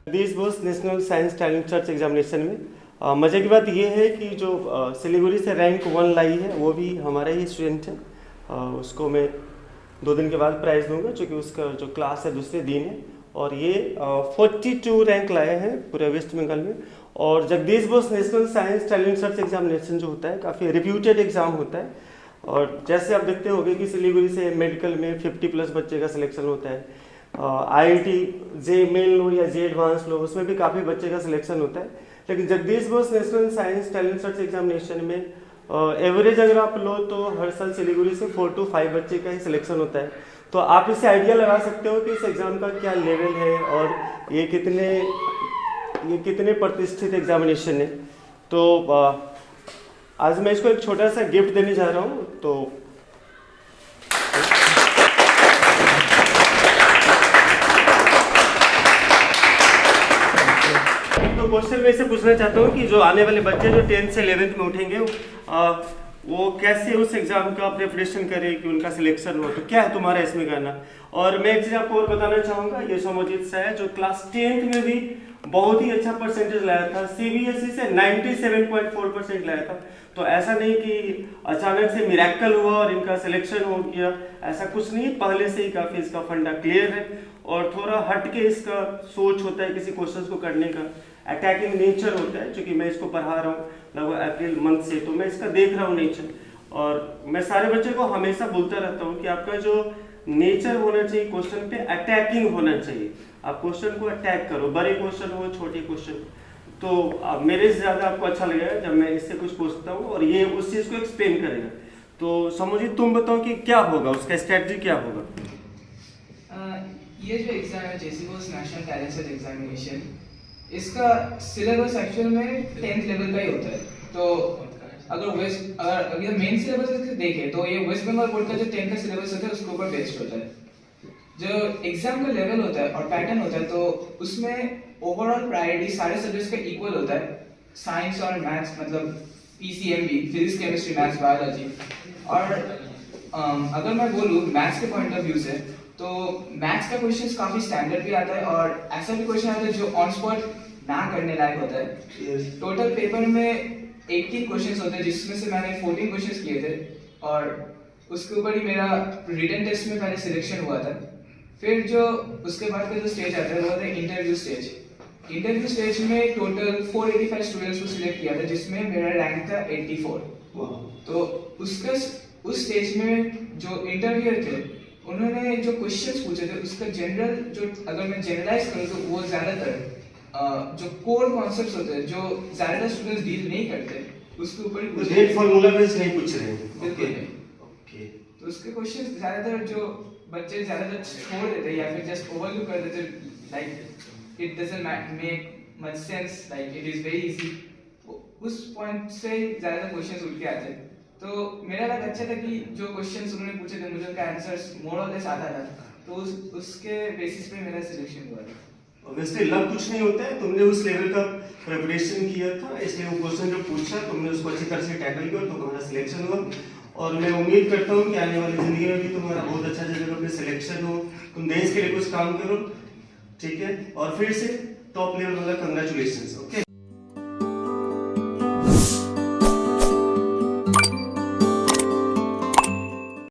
Jagdish Bose national science talent search examination में मज़े की बात यह है कि जो सिलीगुड़ी से रैंक 1 लाई है वो भी हमारा ही स्टूडेंट है। उसको मैं 2 दिन के बाद प्राइज़ दूंगा, क्योंकि उसका जो क्लास है दूसरे दिन है। और ये 42 रैंक लाए हैं पूरे वेस्ट बंगाल में। और Jagdish Bose national science talent search examination जो होता है काफ़ी रिप्यूटेड एग्ज़ाम होता है। और जैसे आप देखते होंगे कि सिलीगुड़ी से मेडिकल में 50+ बच्चे का सिलेक्शन होता है। IIT जे मेन लो या जे एडवांस लो, उसमें भी काफ़ी बच्चे का सिलेक्शन होता है। लेकिन Jagdish Bose national science talent search examination में एवरेज अगर आप लो तो हर साल सिलीगुड़ी से 4 to 5 बच्चे का ही सिलेक्शन होता है। तो आप इससे आइडिया लगा सकते हो कि इस एग्ज़ाम का क्या लेवल है और ये कितने प्रतिष्ठित एग्जामिनेशन है। तो आज मैं इसको एक छोटा सा गिफ्ट देने जा रहा हूँ। तो क्वेश्चन में से पूछना चाहता हूँ कि जो आने वाले बच्चे जो 10th से 11th में उठेंगे वो कैसे उस एग्जाम का प्रिपरेशन करें कि उनका सिलेक्शन हो। तो क्या है तुम्हारा इसमें करना। और मैं एक चीज़ आपको और बताना चाहूँगा, ये सोमोजीत सा है जो क्लास 10th में भी बहुत ही अच्छा परसेंटेज लाया था, CBSE से 97.4% लाया था। तो ऐसा नहीं कि अचानक से मिरेकल हुआ और इनका सिलेक्शन हो गया, ऐसा कुछ नहीं। पहले से ही काफ़ी इसका फंडा क्लियर है और थोड़ा हट के इसका सोच होता है किसी क्वेश्चन को करने का, अटैकिंग नेचर होता है। क्योंकि मैं इसको पढ़ा रहा हूँ लगभग अप्रैल मंथ से, तो मैं इसका देख रहा हूँ नेचर। और मैं सारे बच्चों को हमेशा बोलता रहता हूँ कि आपका जो नेचर होना चाहिए क्वेश्चन पे अटैकिंग होना चाहिए। आप क्वेश्चन को अटैक करो, बड़े क्वेश्चन हो छोटे क्वेश्चन। तो मेरे से ज़्यादा आपको अच्छा लगेगा जब मैं इससे कुछ पूछता हूँ और ये उस चीज़ को एक्सप्लेन करेगा। तो समझिए, तुम बताओ कि क्या होगा, उसका स्ट्रेटजी क्या होगा। ये जो एग्जाम है J C Bose national talent search examination, इसका सिलेबस एक्चुअल में 10th लेवल का ही होता है। तो अगर मेन सिलेबस देखें तो ये वेस्ट बंगाल बोर्ड का जो 10th का सिलेबस होता है उसके ऊपर बेस्ड होता है। जो एग्जाम का लेवल होता है और पैटर्न होता है तो उसमें ओवरऑल प्रायोरिटी सारे सब्जेक्ट्स का इक्वल होता है। साइंस और मैथ्स, मतलब PCMB, physics chemistry maths biology. और अगर मैं बोलूँ मैथ्स के पॉइंट ऑफ व्यू से, तो मैथ्स का क्वेश्चंस काफी स्टैंडर्ड भी आता है और ऐसा भी क्वेश्चन आता है जो ऑन स्पॉट ना करने लायक होता है। टोटल पेपर में 18 क्वेश्चंस होते हैं, जिसमें से मैंने 14 क्वेश्चंस किए थे और उसके ऊपर ही मेरा रिटन टेस्ट में पहले सिलेक्शन हुआ था। फिर जो उसके बाद का जो स्टेज आता है वो होता है इंटरव्यू स्टेज। इंटरव्यू स्टेज में टोटल 485 स्टूडेंट्स को सिलेक्ट किया था, जिसमें मेरा रैंक था 84। तो उस स्टेज में जो इंटरव्यूअर थे उन्होंने जो क्वेश्चंस पूछे थे उसका जनरल, जो अगर मैं जनरलाइज करूँ तो वो ज्यादातर जो कोर कॉन्सेप्ट्स होते हैं जो ज्यादातर स्टूडेंट्स डील नहीं करते उसके ऊपर ही पूछे। रेट फॉर्मूला बेस नहीं पूछ रहे हैं, बिल्कुल नहीं। ओके, तो उसके क्वेश्चंस ज्यादातर जो बच्चे ज्यादातर छोड़ देते या फिर जस्ट ओवरलुक कर देते, like it doesn't make much sense, like it is very easy. उस पॉइंट से ज्यादातर क्वेश्चंस उठ के आते। तो मेरा लग अच्छा था कि जो क्वेश्चंस उन्होंने पूछे थे मुझे उनका आंसर्स मोर और लेस आता था, तो उसके बेसिस पे मेरा सिलेक्शन हुआ था। ऑब्वियसली लक कुछ नहीं होता है, तुमने उस लेवल का प्रिपरेशन किया था, इसलिए वो क्वेश्चन जो पूछा तुमने उसको अच्छी तरह से टैकल किया, तो तुम्हारा सिलेक्शन हुआ। और मैं उम्मीद करता हूँ कि आने वाली जिंदगी में भी तुम्हारा बहुत अच्छा जगह पे सिलेक्शन हो, तुम देश के लिए कुछ काम करो, ठीक है। और फिर से टॉप लेवल वाला कंग्रेचुलेशन। ओके।